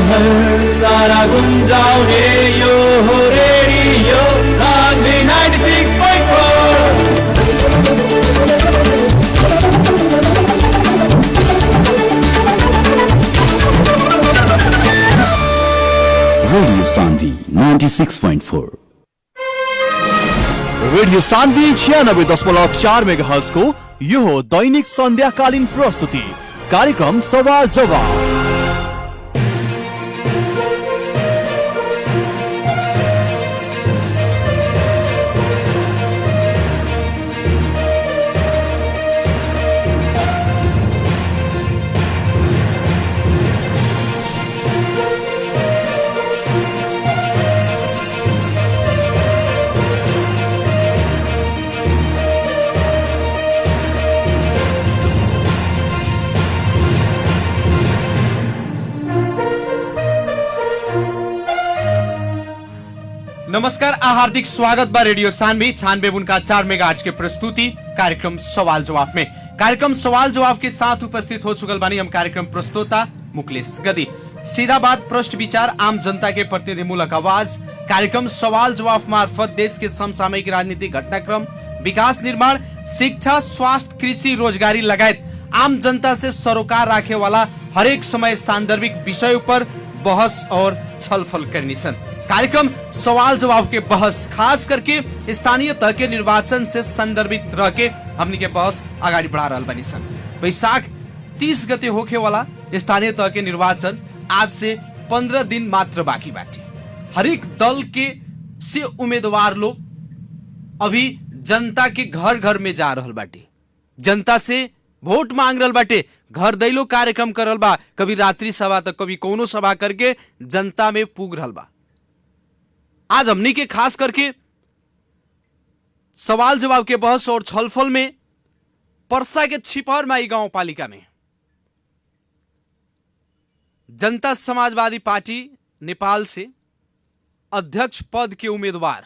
शहर सारा गुंजाउने यो हो radio Sanvi 96.4 radio Sanvi 96.4 radio Sanvi 96.4 megahertz को यो हो दैनिक सन्ध्याकालीन प्रस्तुति कार्यक्रम सवाल जवाब। नमस्कार, हार्दिक स्वागत बा रेडियो सान्वी 96.4 मेगाहर्ट्ज के प्रस्तुति कार्यक्रम सवाल जवाब में। कार्यक्रम सवाल जवाब के साथ उपस्थित हो चुकल बानी हम कार्यक्रम प्रस्तोता मुकलेश गदी। सीधा बात, प्रश्न विचार, आम जनता के प्रतिनिधिमूलक आवाज। कार्यक्रम सवाल जवाब मार्फत देश के समसामयिक राजनीतिक घटनाक्रम, विकास निर्माण, शिक्षा, स्वास्थ्य, कृषि, रोजगारी लगायत आम जनता से सरोकार राखे वाला हरेक समय सांदर्भिक विषय पर बहस और छलफल करनी सन। कार्यक्रम सवाल जवाब के बहस खास करके स्थानीय तह के निर्वाचन से संदर्भित रह के हमनी के बहस आगाड़ी बढ़ा रहल बानी सन। वैशाख 30 गते होखे वाला स्थानीय तह के निर्वाचन आज से 15 दिन मात्र बाकी बाटे। हरेक दल के से उम्मीदवार लोग अभी जनता के घर घर में जा रहल बाटे, जनता से वोट मांग रहल बाटे, घर दैलो कार्यक्रम कर रहल बा, कभी रात्रि सभा तो कभी कोनो सभा करके जनता में पुग रहल बा। आज हमनी के खास करके सवाल जवाब के बहस और छलफल में पर्सा के छिपहर माई गांव पालिका में जनता समाजवादी पार्टी नेपाल से अध्यक्ष पद के उम्मीदवार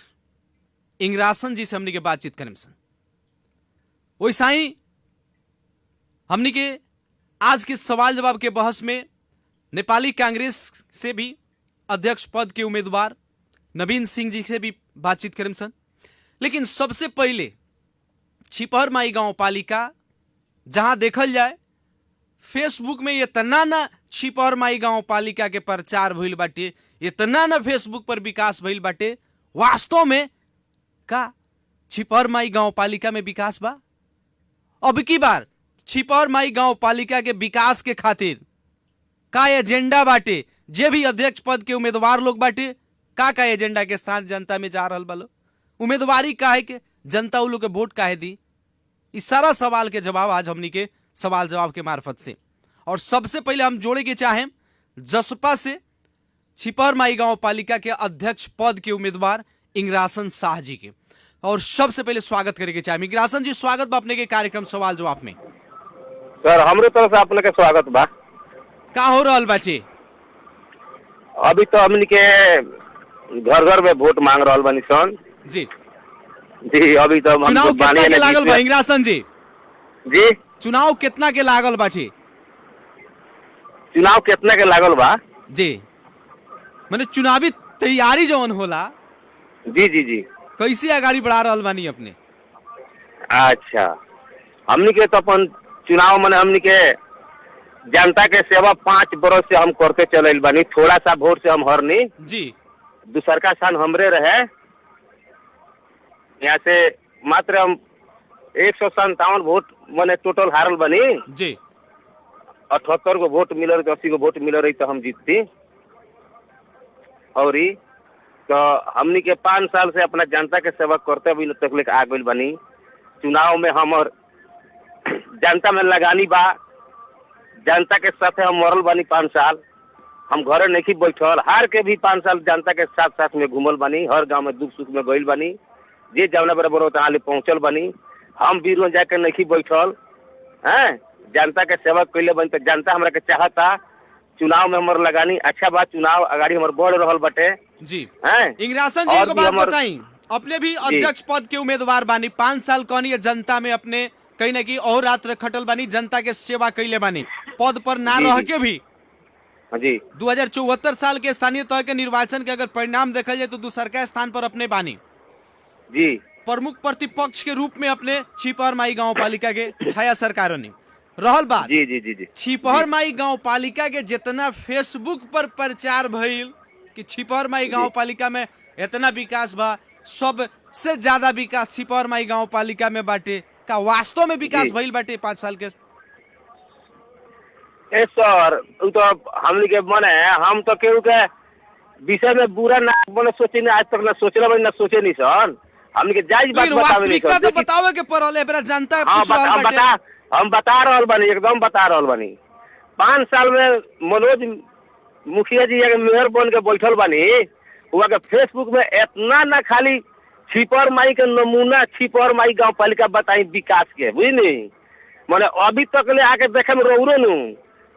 इंग्रासन जी से हमनी के बातचीत करें सन। वैसा ही हमनी के आज के सवाल जवाब के बहस में नेपाली कांग्रेस से भी अध्यक्ष पद के उम्मीदवार नवीन सिंह जी से भी बातचीत करें सन। लेकिन सबसे पहले छिपहर माई गांव पालिका जहां देखल जाए फेसबुक में इतना ना छिपहर माई गांव पालिका के प्रचार भइल बाटे, इतना ना फेसबुक पर विकास भइल बाटे, वास्तव में का छिपहर माई गांव पालिका में विकास बा? अब की बार छिपहर माई गांव पालिका के विकास के खातिर का एजेंडा बाटे? जे भी अध्यक्ष पद के उम्मीदवार लोग बाटे का एजेंडा के साथ जनता में जा रहल बालो, उम्मीदवारी काहे के, जनता लोग के वोट काहे दी? इस सारा सवाल के जवाब आज हमनी के सवाल जवाब के मार्फत से। और सबसे पहले हम जोड़े के चाहें जसपा से छिपहर माई गांव पालिका के अध्यक्ष पद के उम्मीदवार इंग्रासन शाह जी के। और सबसे पहले स्वागत करे के चाहे इंग्रासन जी, स्वागत बा अपने के कार्यक्रम सवाल जवाब में। सर हमरे तरफ से अपने के स्वागत बा। का हो रहल बाटे? अभी तो हमनी के घर घर में वोट मांग रहल बानी सन जी। जी अभी तो चुनाव कितना के लागल बा इंग्रासन जी? जी चुनाव कितना के लागल बाटे? चुनाव कितना के लागल बा जी, माने चुनावी तैयारी जवन होला जी जी जी कैसे आगाड़ी बढ़ा रहल बानी अपने? अच्छा, हमनी के तो अपन चुनाव माने हमनी के जनता के सेवा 5 बरस से हम करते चलल बानी। थोड़ा सा वोट से हम हरनी जी, दूसर का स्थान हमरे रहे। यहाँ से मात्र हम 157 वोट माने टोटल हारल बनी जी। 78 गो वोट मिल रही, 80 गो वोट मिल रही तो हम जीतती। और तो हमनी के 5 साल से अपना जनता के सेवा करते हुए तक लेकर आ गई बनी। चुनाव में हमर जनता में लगानी बा, जनता के साथ हम मरल बनी 5 साल। हम घरे नहीं बैठल, हार के भी 5 साल जनता के साथ साथ में घूमल बनी, हर गांव में दुख सुख में गइल बनी, जे जवना बराबर तहाँ ले पहुंचल बनी। हम बीरो जाके नहीं बैठल हैं, जनता के सेवा कैले बनी तो जनता हमरा के चाहता। चुनाव में हमर लगानी अच्छा बात, चुनाव अगाड़ी हमर बढ़ रहल बटे जी हैं। इंग्रासन जी को बात बताई, अपने भी अध्यक्ष पद के उम्मीदवार बानी, 5 साल कहनी जनता में अपने कहीं ना कहीं और रात खटल बानी, जनता के सेवा कैले बानी, पद पर ना रह के भी हाँ जी 2074 साल के स्थानीय तय के निर्वाचन के अगर परिणाम देखल जाए तो दूसरका स्थान पर अपने बानी। जी प्रमुख प्रतिपक्ष के रूप में अपने छिपहर माई गांव पालिका के छाया सरकार ने रहल बात। जी जी जी जी छिपहर माई गांव पालिका के जितना फेसबुक पर प्रचार भइल कि छिपहर माई गांव पालिका में इतना विकास बा, सबसे ज्यादा विकास छिपहर माई गांव पालिका में बाटे का वास्तव में विकास जी। भइल बाटे 5 साल के? ए सर उ तो हमनी के मने हम तो केहू के विषय में बुरा ना बोले सोचे नहीं, आज तक ना सोचले बनी ना सोचे नहीं सर। हमनी के जायज बात लेकिन बतावे नहीं वास्तविकता सर। तो बतावे के पड़ल है, बड़ा जनता हाँ पूछ रहल बाटे। हम बता रहल बानी, एकदम बता रहल बानी। 5 साल में मनोज मुखिया जी अगर मेयर बन के बैठल बानी, हुआ के फेसबुक में इतना ना खाली छिपहर माई के नमूना छिपहर माई गांव पालिका बताई विकास के, बुझनी माने अभी तक ले आके देखे में रौरो नु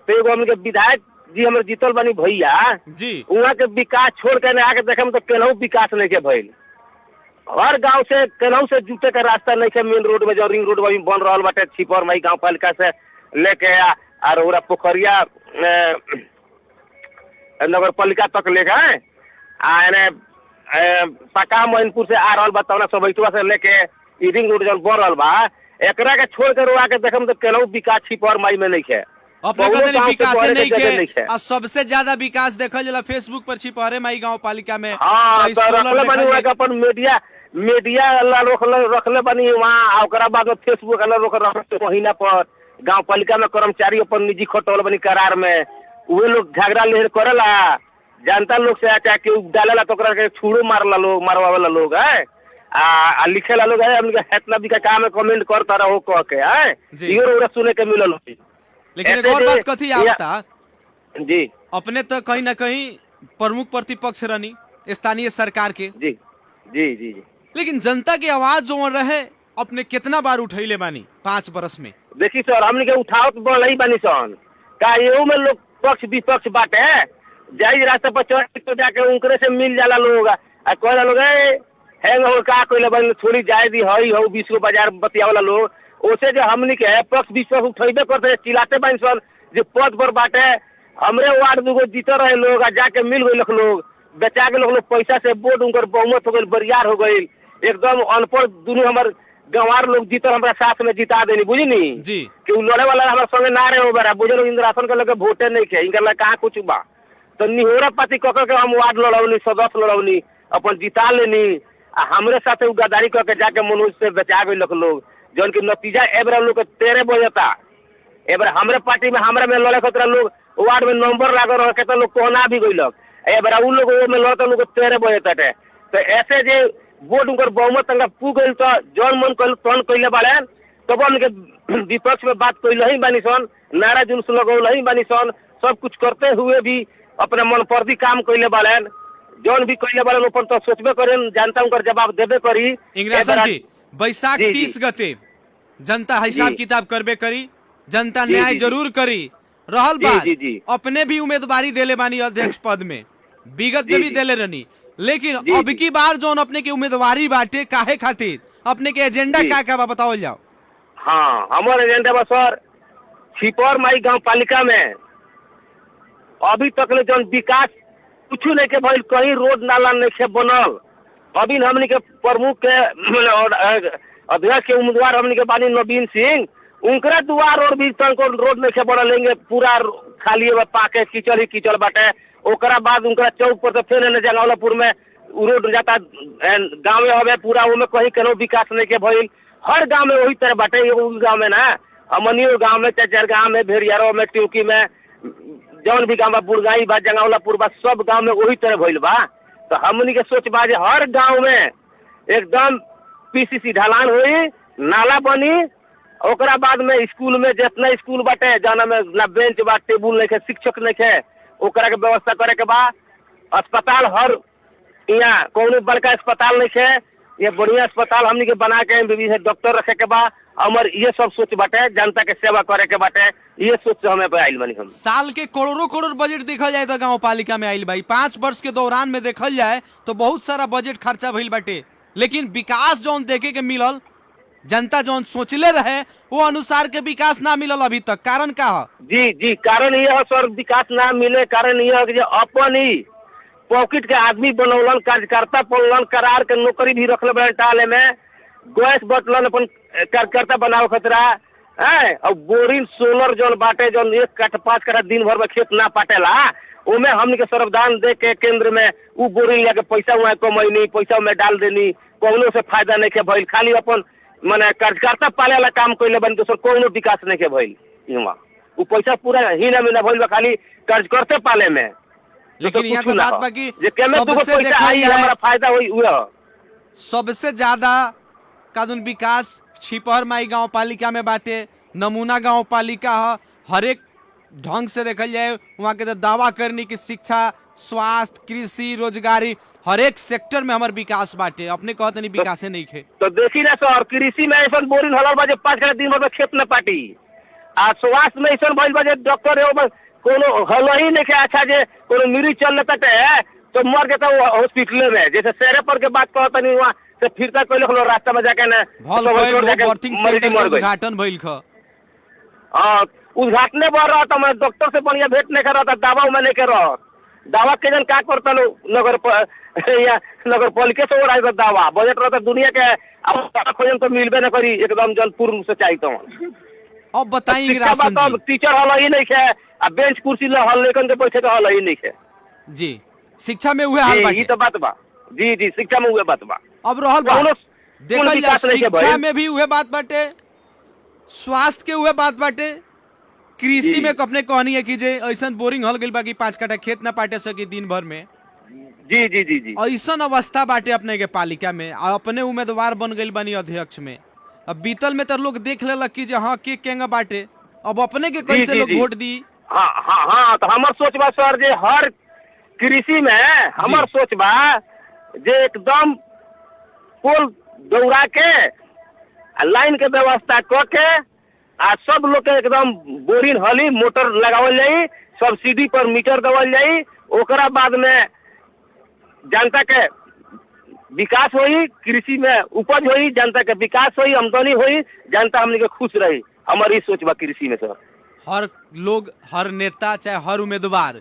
तो एगो हमके विधायक जी हमारे जीतल बानी भैया जी वहाँ के विकास छोड़ के आके देखे में तो केनहू विकास नहीं के भइल। हर गांव से केनहू से जुटे का रास्ता नहीं के, मेन रोड में जो रिंग रोड में बन रहा बाटे छिपहर माई गांव पालिका से लेके और पोखरिया नगर पालिका तक लेके आने पका मोइनपुर से आ रहा बा तवना सबैतवा से लेके रिंग रोड जन बन रहा बा, एकरा के छोड़ के रोआ के देखे में तो केनहू विकास छिपहर माई में नहीं है। अपने बहुतो कदनी गांव से विकास पहले नहीं के जगह नहीं के है। आ सबसे ज्यादा विकास देखल जाला फेसबुक पर छिपहरे माई गांव पालिका में। हाँ तो तो सोलर रखले देखल बनी जाए। अपन मीडिया रखले बनी वहाँ, ओकरा बाद में फेसबुक रखले महीना पर गांव पालिका में कर्मचारी अपन निजी खटौल बनी करार में, उहे लोग झगड़ा लेहर करेला जनता लोग से चाहे केहू डालेला तो ओकरा के छुड़ो मारला लोग, मारवावेला लोग है आ लिखेला लोग है हमके हेतना भी का काम में कमेंट करता रहो कह के है जी। इहो ओकरा सुने के मिलल। लेकिन एक ऐसे और बात जे- कथी आवता, जी अपने तो कहीं ना कहीं प्रमुख प्रतिपक्ष रहनी स्थानीय सरकार के, जी जी जी जी लेकिन जनता की आवाज जो रहे अपने कितना बार उठैले बानी 5 बरस में? देखी सर हमने के उठावत बढ़ ही बनी सन का एहू में लोग पक्ष विपक्ष बाटे जाई रास्ते पर चढ़ तो जाके उनकरे से मिल जाला लोग आ कहला लोग हैंग हो का कोई बन थोड़ी जाए दी हई हो 20 को बाजार बतियावला लोग ओसे जो हमने के पक्ष विपक्ष उठैबे करते चिल्लाते बनी सन जो पद पर बाटे हमरे वार्ड दुगो जीते रहे लोग आ जाके मिल गए लोग बेचा के लोग पैसा से वोट उनकर बहुमत हो गई, बरियार हो गई, एकदम अनपढ़ दोनों हमार गंवार लोग जीतल हमारा साथ में जिता देनी बुझनी जी कि उ लड़े वाला हमारे संगे ना रहे हो बरा बुझे लोग इंद्रासन के लगे वोटे नहीं के इनका लगे कहाँ कुछ बा तो निहोरा पाती ककर के हम वार्ड लड़ौनी सदस्य लड़ौनी अपन जिता लेनी आ हमरे साथे उ गद्दारी करके जाके मनोज से बचा गई लोग जौन की नतीजा एबरा लोग के 13 बजता एबरा हमरे पार्टी में हमरा में लड़े खतरा लोग वार्ड में नंबर लागल रह के तो लोग कोना भी गइलक एबरा उ लोग में लड़ता लोग 13 बजता तो ऐसे जे वोट उनकर बहुमत तंगा पू गइल तो जौन मन कइल तौन कइले बाड़े तब हमके विपक्ष में बात कइल ही बानी सन, नारा जुलूस लगौल ही बानी सन, सब कुछ करते हुए भी अपने मन पर्दी काम कइले बाड़े जौन भी कइले बाड़े अपन तो सोचबे करेन जनता उनकर जवाब देबे करी। इंग्रासन जी बैसाख जी, 30 जी। गते जनता हिसाब जी। किताब करबे करी, जनता जी, न्याय जी, जरूर करी। रहल जी, बात जी, जी। अपने भी उम्मीदवारी देले बानी अध्यक्ष पद में, विगत में जी, भी जी। देले रहनी, लेकिन जी, अब जी। की बार जोन अपने के उम्मीदवारी बाटे काहे खातिर अपने के एजेंडा जी। का बा बताओ जाओ। हाँ हमारे एजेंडा बा सर छिपहर माई गांव पालिका में अभी तक ले जौन विकास कुछ नहीं के भइल, कहीं रोड नाला नहीं के बनल। अभी हमनी के प्रमुख के अध्यक्ष के उम्मीदवार हमनी के बानी नवीन सिंह, उनकरा दुआर और भी तनको रोड नहीं के बनल लेंगे, पूरा खाली पाके कीचड़ ही कीचड़ बाटे। ओकरा बाद उनकरा चौक पर तो फिर जंगौलापुर में उ रोड जाता गाँव में हवे पूरा उनमें कहीं केनो विकास नहीं के भइल। हर गांव में वही तरह बाटे, एगो गांव में ना अमनियो गांव में चचर गांव में भेड़ियारो में ट्यूकी में जौन भी गांव बा बुड़गाई बा जंगौलापुर बा सब गांव में वही तरह भइल बा। तो हमनी के सोच बा जे हर गांव में एकदम पीसीसी ढलान हुई, नाला बनी, ओकरा बाद में स्कूल में जितना स्कूल बाटे जाना में ना बेंच बा टेबुल नहीं है, शिक्षक नहीं है, ओकरा के व्यवस्था करे के बा। अस्पताल हर यहाँ कौन बड़का अस्पताल नहीं है, ये बढ़िया अस्पताल हमनी के बना के एमबीबीएस डॉक्टर रखे के बा। हमर ये सब सोच बाटे, जनता के सेवा करे के बाटे, ये सोच से हमें आइल बनी। हम साल के करोड़ों करोड़ बजट देखल जाए तो गांव पालिका में आइल भाई 5 वर्ष के दौरान में देखल जाए तो बहुत सारा बजट खर्चा भइल बाटे, लेकिन विकास जौन देखे के मिलल जनता जौन सोचले रहे वो अनुसार के विकास ना मिलल अभी तक, कारण का है? जी जी, कारण यह है सर, विकास ना मिले कारण यह है कि जो अपन ही पॉकेट के आदमी बनौलन, कार्यकर्ता बनौलन, करार के नौकरी भी रखले बड़े टाले में, गैस बटलन अपन कार्यकर्ता बनाओ खतरा है। और बोरिंग सोलर जौन बाटे जौन 1 कट्ठा 5 कट्ठा दिन भर में खेत ना पाटेला, उमे हमनी के सरवदान दे के केंद्र में उ बोरिंग लेके पैसा वहाँ कमैनी, पैसा में डाल देनी, कोनो से फायदा नहीं के भइल, खाली अपन माने कार्यकर्ता पाले वाला काम कैले बन, दोसर कोनो विकास नहीं के भइल। इहाँ उ पैसा पूरा हीना मीना भइल बा खाली कार्यकर्ता पाले में। लेकिन यहाँ तो बात बाकी सबसे देखा हमारा फायदा हुई हुआ सबसे ज्यादा कानून विकास छिपहर माई गांव पालिका में बाटे, नमूना गांव पालिका है। हर एक ढंग से देखल जाए वहाँ के तो दावा करनी कि शिक्षा, स्वास्थ्य, कृषि, रोजगारी हर एक सेक्टर में हमारे विकास बाटे। अपने कहते नहीं विकास नहीं खे तो देखी ना सर, कृषि में ऐसा बोरिंग हलल बा 5 घंटा दिन भर में खेत न पाटी, आ स्वास्थ्य में ऐसा भइल बा डॉक्टर है कोनो हल ही नहीं के अच्छा जे कोनो मरीज चल लेता तो मर गया हॉस्पिटल में। जैसे शहर पर के बात कहता नहीं वहाँ से फिरता कोई लोग रास्ता में जाके ना उद्घाटन भइल ख उद्घाटने बढ़ रहा था, मैं डॉक्टर से बढ़िया भेंट नहीं कर रहा था, दावा में नहीं कर रहा दावा के जन का करता लो नगर पालिका से ओढ़ा दावा बजट रहता दुनिया के अब खोजन तो मिलबे न करी एकदम जन पूर्ण से चाहिए। तो अब बताइए टीचर हल ही नहीं है, अब बेंच कुर्सी हल लेकर के बैठे हल ही नहीं है जी। शिक्षा में हुए हाल ये तो बात बा जी जी, शिक्षा में हुए बात बा। अब रहल बात देखल जाए शिक्षा में भी हुए बात बाटे, स्वास्थ्य के हुए बात बाटे, कृषि में अपने कहनी है कि जे ऐसा बोरिंग हल गइल बा कि 5 कट्ठा खेत ना पाटे सकी दिन भर में। जी जी जी जी, ऐसा अवस्था बाटे अपने के पालिका में। अपने उम्मीदवार बन गइल बानी अध्यक्ष में। अब बीतल में तो लोग देख लेलक कि जे हाँ के केंगा बाटे, अब अपने के कैसे लोग वोट दी। हाँ हाँ हाँ, तो हमार सोच बा सर जे हर कृषि में हमार सोच बा जे एकदम पोल दौड़ा के लाइन के व्यवस्था क के आ सब लोग के एकदम बोरिंग हली मोटर लगावल जाई, सब्सिडी पर मीटर देवल जाई, ओकरा बाद में जनता के विकास होई, कृषि में उपज होई, जनता के विकास होई, आमदनी होई, जनता हमनी के खुश रही। हमारी सोच बा कृषि में सर। हर लोग, हर नेता चाहे हर उम्मीदवार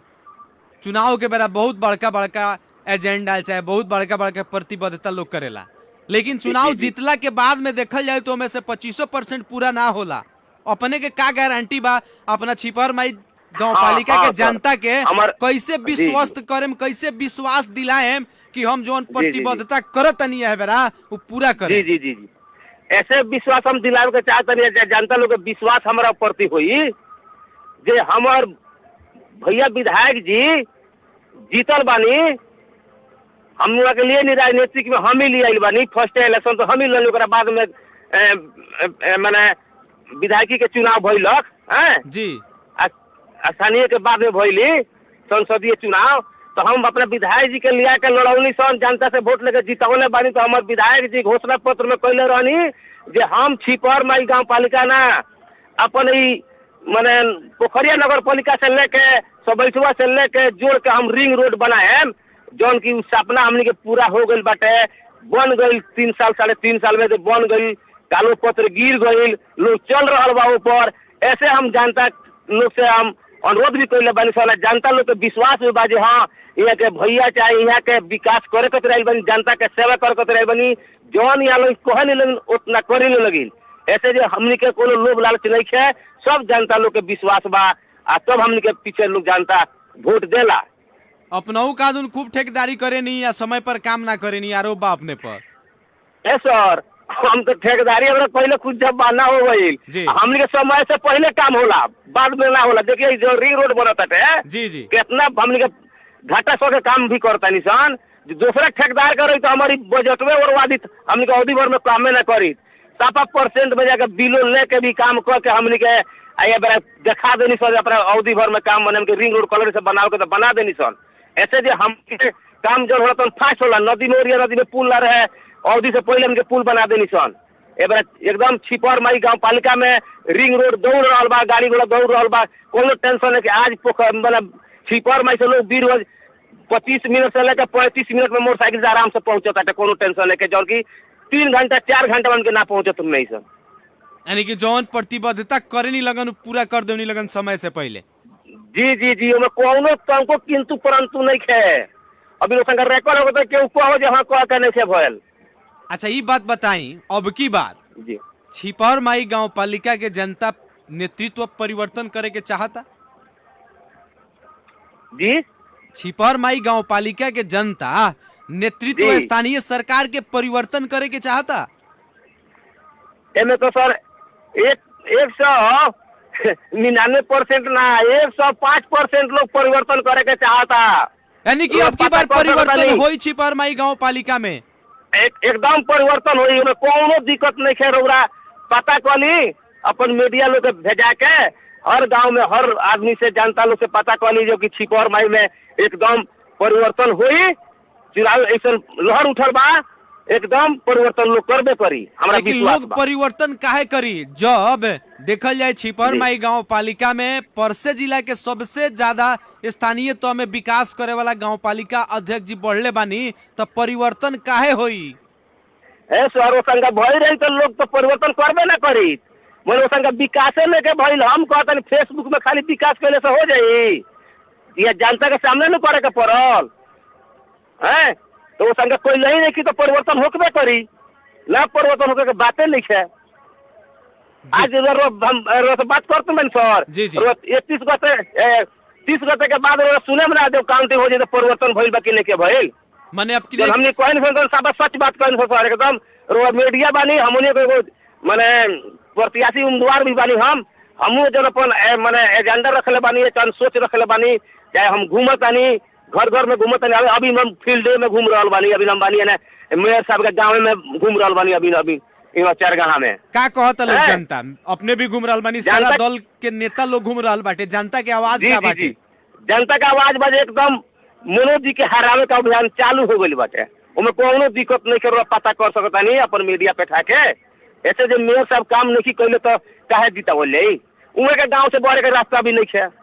चुनाव के बेरा बहुत बड़का बड़का एजेंडा चाहे बहुत बड़का बड़का प्रतिबद्धता लोग करेला, लेकिन चुनाव जीतला के बाद में देखल जाए तो में से 25% पूरा ना होला। अपने के का गारंटी बा अपना छिपहर माई गांव पालिका के जनता के कैसे विश्वस्त करेम, कैसे विश्वास दिलाएम कि हम जो प्रतिबद्धता करत नहीं है बेरा वो पूरा करें। जी जी जी जी, ऐसे विश्वास हम दिलावे के चाहते नहीं, जनता लोग के विश्वास हमारा प्रति हुई जे हमार भैया विधायक जी जीतल बानी, हम लोग के लिए नहीं राजनीतिक में हम ही लिए बानी, फर्स्ट इलेक्शन तो हम ही लड़ी, ओकरा बाद में माने विधायकी के चुनाव भइलक जी, स्थानीय के बाद में भइली संसदीय चुनाव, तो हम अपने विधायक जी के लिया के लड़ौनी सन, जनता से वोट लेके जीतवले बानी। तो हमारे विधायक जी घोषणा पत्र में कहले रहनी जे हम छिपहर माई गांव पालिका ना अपन ही माने पोखरिया नगर पालिका से लेके सबैठवा से लेके जोड़ के हम रिंग रोड बनाए, जौन की सपना हमनी के पूरा हो गइल बाटे, बन गइल 3 साल 3.5 साल में बन गइल, कागज पत्र गिर गइल, लोग चल रहा बा ऊपर। ऐसे हम जनता लोग से हम अनुरोध भी कैले बानी सन, जनता लोग के विश्वास में बाजे हाँ यहाँ के भैया चाहे यहाँ के विकास करे के रही बनी, जनता के सेवा करे के रही बनी, जौन यहाँ लोग कहे नहीं लगिन उतना करे नहीं लगिन। ऐसे जो हमनी के कोनो लोभ लालच नहीं है, सब जनता लोग के विश्वास बा, तब हमनी के पीछे लोग जनता वोट देला। अपनाऊ कानून खूब ठेकेदारी करे नहीं या समय पर काम ना करे नहीं, आरोप बा अपने पर। ए सर, हम तो ठेकेदारी हमरा पहले खुद जब बाना हो गई, हमने के समय से पहले काम होला, बाद में ना होला। देखिए जो रिंग रोड बनता है जी जी, कितना हमने के घाटा सौ के काम भी करता निशान, दूसरा ठेकेदार करे तो हमारी बजट में उर्वादित हमने के अवधि भर में काम में न करी, 7% में जाकर बिलो लेके भी काम करके हमने के देखा देनी सन, अपना अवधि भर में काम बने के रिंग रोड कलर से बनाओ के तो बना देनी सन। ऐसे जो हम काम जो होला तो फास्ट होला, नदी में ओरिया नदी में पुल ना रहे, अवधि से पहले हमके पुल बना देनी सन। एकदम छिपहर माई गांव पालिका में रिंग रोड दौड़ रहा बा, गाड़ी घोड़ा दौड़ रहा बा, कोनो टेंशन है कि आज मतलब छिपहर माई से लोग 25 मिनट से लेकर 35 मिनट में मोटरसाइकिल से आराम से पहुंचता है, कोनो टेंशन है कि जौन की 3 घंटा 4 घंटा उनके ना पहुंचे तुम नहीं सर। यानी कि जौन प्रतिबद्धता करे नहीं लगन उ पूरा कर देनी लगन समय से पहले। जी जी जी ओमे कोनो तुमको किंतु परंतु नहीं है। अभी लोग संग रेकॉर्ड हो तो केहू कहो जे हां कह के नहीं से भइल। अच्छा ये बात बताई, अब की बार जी छिपौर माई गांव पालिका के जनता नेतृत्व परिवर्तन करे के चाहता? जी छिपौर माई गांव पालिका के जनता नेतृत्व जी। स्थानीय सरकार के परिवर्तन करे के चाहता? एमे तो सर 199% ना 105% लोग परिवर्तन करे के चाहता। यानी कि अब की बार परिवर्तन होई छिपौर माई गांव पालिका में? एकदम परिवर्तन होई, ओमे कोनो दिक्कत नहीं है। रउरा पता कली अपन मीडिया लोग के भेजा के हर गांव में हर आदमी से जनता लोग से पता कली जो कि छिपौर माई में एकदम परिवर्तन हुई। चुनाव ऐसा लहर उठल बा, एकदम परिवर्तन लोग करबे करी। हमरा लेकिन विश्वास लोग बा। परिवर्तन काहे करी जब देखल जाए छिपौर जी। माई गांव पालिका में परसे जिला के सबसे ज्यादा स्थानीय तौर में विकास करे वाला गांव पालिका अध्यक्ष जी बढ़ले बानी, तो परिवर्तन काहे होई? ए सर वो संग भई रही तो लोग तो परिवर्तन करबे ना करी। बोले संग विकासे में के भइल, हम कहतन फेसबुक में खाली विकास कैले से हो जाई? ये जनता के सामने न करे के पड़ल है। तो वो संग कोई नहीं की तो परिवर्तन होकबे करी ना, परिवर्तन होके के बातें नहीं है। आज हम बात करते हैं सर जी, जी। 31 गते 30 गते के बाद सुने में ना जब काउंटिंग हो जाए तो परिवर्तन भइल बा कि नहीं के भइल। माने अब की जब हमने कहन सब सच बात कहन सर एकदम मीडिया बानी हमने को माने प्रत्याशी उम्मीदवार भी बानी। हमू जब अपन माने एजेंडा रखले बानी, सोच रखले बानी, चाहे हम घूमत बानी घर घर में घूमत बानी। अभी हम फील्ड में घूम रहल बानी, अभी हम बानी ना मेयर साहब के गाँव में घूम रहल बानी। अभी चरगाहा में का कहता लोग जनता अपने भी घूम रहल बानी, सारा दल के नेता लोग घूम रहल बाटे, जनता के आवाज क्या बाटे? जनता के आवाज बाजे एकदम मनोज जी के हरावे का अभियान चालू हो गई बाटे। उमे कोनो दिक्कत नहीं कर पता कर सकता नहीं अपन मीडिया पे ठाके। ऐसे जो मेयर साहब काम नहीं कैले तो काहे जीता बोले? उमे के गांव से बढ़े के रास्ता भी नहीं है।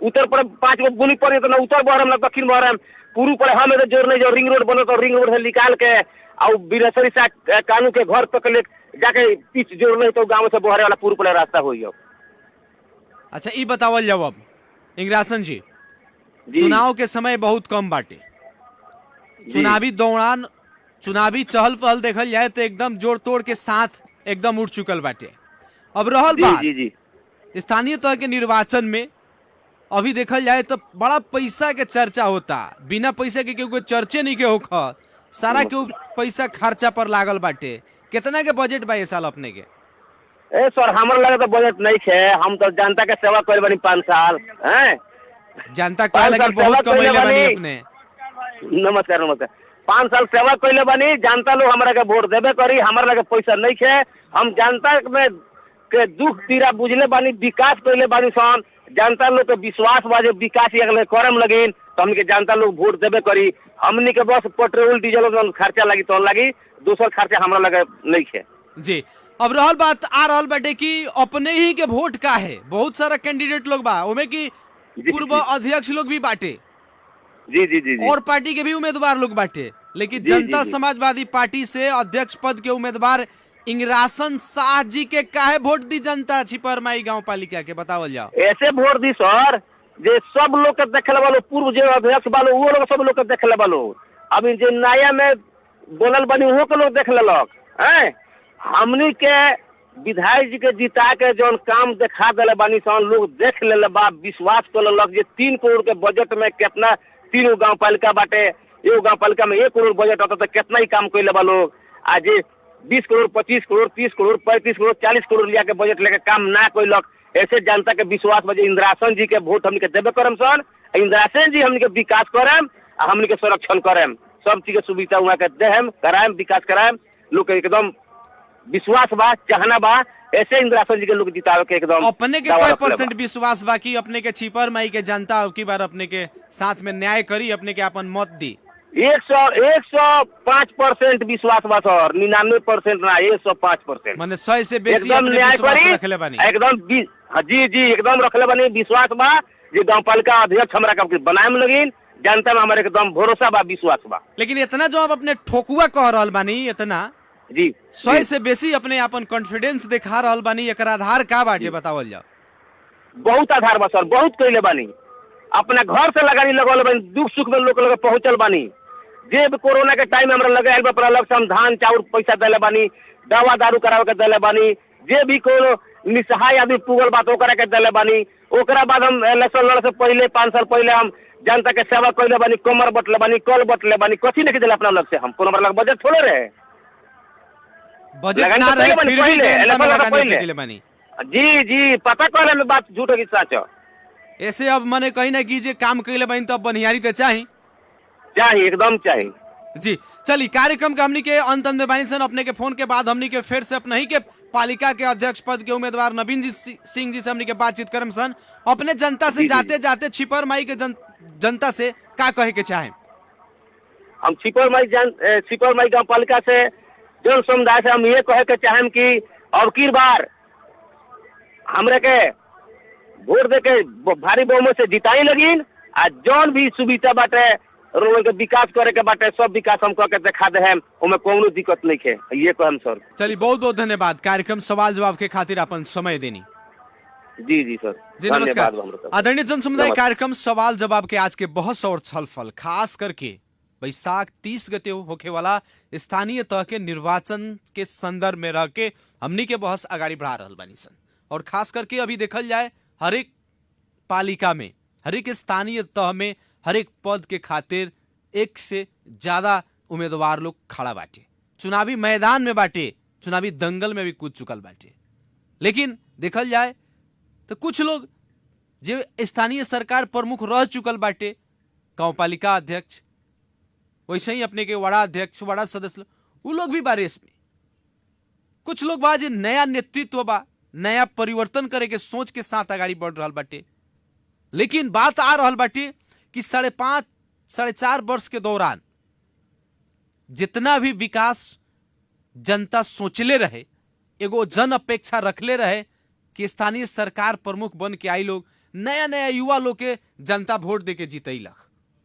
उत्तर पर 5 गो बुनी पड़े तो ना उत्तर बहरम ना दक्षिण बहरम, पूर्व पर हम जोर नहीं जो रिंग रोड बनो तो रिंग रोड से निकाल के और बिरसरी सा कानू के घर तक ले जाके पिच जोर नहीं तो गांव से बहरे वाला पूर्व पर रास्ता हो। अच्छा ये बतावल जाओ अब इंग्रासन जी, चुनाव के समय बहुत कम बाटे, चुनावी दौरान चुनावी चहल पहल देखल जाए तो एकदम जोड़ तोड़ के साथ एकदम उठ चुकल बाटे। अब रहल बात स्थानीय तौर के निर्वाचन में, अभी देखल जाए तो बड़ा पैसा के चर्चा होता, बिना पैसा के केहू चर्चे नहीं के होखा, सारा केहू पैसा खर्चा पर लागल बाटे। कितना के बजट बा ये साल अपने के? ए सर हमारे लगे तो बजट नहीं है। हम तो जनता के सेवा कर बनी 5 साल हैं। जनता कहे लगी बहुत कमैले बानी अपने। नमस्कार नमस्कार। 5 साल सेवा कैले बानी, जनता लोग हमारा के वोट देबे करी। हमारे लगे पैसा नहीं है, हम जनता में के दुख पीड़ा बुझले बानी, विकास कैले बानी सन। जनता लोग के विश्वास बा जे विकास अगले करम लगिन तो हमके जनता लोग वोट देबे करी। हमनी के बस पेट्रोल डीजल खर्चा लगी तो लगी, दूसर खर्चा हमारा लगे नहीं है। जी अब रहल बात आ रहल बाटे कि अपने ही के वोट का है, बहुत सारा कैंडिडेट लोग बा ओमे की पूर्व अध्यक्ष लोग भी बाटे, जी जी जी और पार्टी के भी उम्मीदवार लोग बाटे, लेकिन जनता समाजवादी पार्टी से अध्यक्ष पद के उम्मीदवार इंग्रासन शाह जी के काहे वोट दी जनता छिपौर माई गांव पालिका के? बतावल जाओ। ऐसे वोट दी सर जे सब लोग के देखले वालो, पूर्व जो अध्यक्ष वालो वो लोग सब लोग के देखले वालो, अभी जे नया में बोलल बनी वो के लोग देख लेलक हैं। हमनी के विधायक जी के जिता के जो काम देखा दिले बानी सन, लोग देख ले बा, विश्वास कर लेलक जे 3 करोड़ के बजट में कितना 3 गाँव पालिका बाटे, एगो गाँव पालिका में 1 करोड़ बजट होता तो कितना ही काम कैले बा लोग। आज 20 करोड़ 25 करोड़ 30 करोड़ 35 करोड़ 40 करोड़ लिया के बजट लेके काम ना कैलक। ऐसे जनता के विश्वास बजे इंद्रासन जी के वोट हमनी के देवे करम सन। इंद्रासन जी हमनी के विकास करम, हमनी के संरक्षण करम, सब चीज के सुविधा वहाँ के देहम कराएम, विकास कराएम। लोग के एकदम विश्वास बा, चाहना बा, ऐसे इंद्रासन जी के लोग जितावे के एकदम। अपने के कोई परसेंट विश्वास बा कि अपने के छिपौर माई के जनता अब की बार अपने के साथ में न्याय करी, अपने के अपन मत दी? 105% विश्वास बा सर, 99% ना 105%। माने 100 से बेसी एकदम न्याय करी, एकदम जी जी एकदम रखले बानी, विश्वास बा जे गाँव पालिका अध्यक्ष हमरा के बनाए में लगिन। जनता में हमारे एकदम भरोसा बा, विश्वास बा। लेकिन इतना जो आप अपने ठोकुआ कह रहल बानी, इतना जी 100 से बेसी अपने अपन कॉन्फिडेंस दिखा रहल बानी, एकर आधार का बाटे बतावल जाओ। बहुत आधार बा सर, बहुत कैले बानी, अपना घर से लगानी लगल बानी, दुख सुख में लोग लगे पहुंचल बानी। जे भी कोरोना के टाइम में हमरा लगे आइल बा, अपना लग से हम धान चाउर पैसा देले बानी, दवा दारू करावे के देले बानी, जे भी कोनो निसहाय आदमी पुगल बात ओकरा के देले बानी। ओकरा बाद हम इलेक्शन लड़े से पहले 5 साल पहले हम जनता के सेवा कैले बानी, कमर बटले बानी, कल बटले बानी, कथी लेके दिले अपना लग से हम, कोनो हमरा लग बजट थोड़े रहे, बजट लगानी ना तो रहे पहले फिर भी पहले, जनता में इलेक्शन लगाने पहले। के लिए बानी। जी जी पता कहले में बात झूठ है कि सच है। ऐसे अब मने कहीं ना कीजिए काम कैले बानी तो अब बनिहारी तो चाहिए। चाहिए, एकदम चाहिए। जी चलिए, कार्यक्रम के हमनी के अंत में बानी सन। अपने के फोन के बाद हमनी के फिर से अपने ही के पालिका के अध्यक्ष पद के उम्मीदवार नवीन जी सिंह जी से हमनी के बातचीत करम सन। अपने जनता से जाते जाते छिपर माई के जनता से का कहे के चाहे? हम छिपर माई गाँव पालिका से जन समुदाय से हम ये कहे के चाहेम कि अब की बार हमरे के वोट दे के भारी बहुमत से जिताई लगिन, आ जौन भी सुविधा बाटे रोड के विकास करे के बाटे सब विकास हम करके दिखा दे, ओमे कोनो दिक्कत नहीं है, ये कहम सर। चलिए, बहुत बहुत धन्यवाद कार्यक्रम सवाल जवाब के खातिर अपन समय देनी। जी जी सर, जी धन्यवाद। नमस्कार। आदरणीय जन समुदाय, कार्यक्रम सवाल जवाब के आज के बहस और छलफल खास करके बैसाख 30 गते होखे वाला स्थानीय तह के निर्वाचन के संदर्भ में रह के हमनी के बहस आगाड़ी बढ़ा रहल बानी सन। और खास करके अभी देखल जाए हर एक पालिका में, हर एक स्थानीय तह में, हर एक पद के खातिर एक से ज्यादा उम्मीदवार लोग खड़ा बाटे, चुनावी मैदान में बाटे, चुनावी दंगल में भी कूद चुकल बाटे। लेकिन देखल जाए तो कुछ लोग जो स्थानीय सरकार प्रमुख रह चुकल बाटे, गांव पालिका अध्यक्ष, वैसे ही अपने के वार्ड अध्यक्ष, वार्ड सदस्य, वो लोग भी बारेस में। कुछ लोग बा जो नया नेतृत्व बा, नया परिवर्तन करे के सोच के साथ आगाड़ी बढ़ रहा बाटे। लेकिन बात आ रहा बाटे कि 5.5 साढ़े 4 वर्ष के दौरान जितना भी विकास जनता सोचले रहे, एगो जन अपेक्षा रखले रहे कि स्थानीय सरकार प्रमुख बन के आई लोग, नया नया युवा लोग के जनता वोट दे के जीतैलक,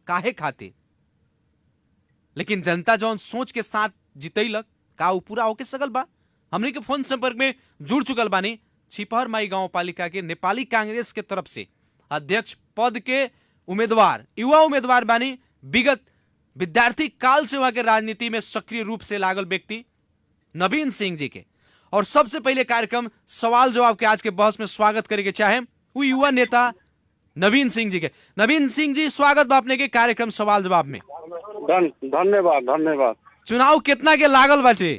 काहे खातिर? लेकिन जनता जौन सोच के साथ जीतैलक का वो पूरा होके सकल बा? हमने के फोन संपर्क में जुड़ चुकल बानी छिपहर माई गांव पालिका के नेपाली कांग्रेस के तरफ से अध्यक्ष पद के उम्मीदवार, युवा उम्मीदवार बानी, विगत विद्यार्थी काल से वहां के राजनीति में सक्रिय रूप से लागल व्यक्ति नवीन सिंह जी के। और सबसे पहले कार्यक्रम सवाल जवाब के आज के बहस में स्वागत करे के चाहे वो युवा नेता नवीन सिंह जी के। नवीन सिंह जी, स्वागत बा अपने के कार्यक्रम सवाल जवाब में। धन्यवाद धन्यवाद। चुनाव कितना के लागल बाटे?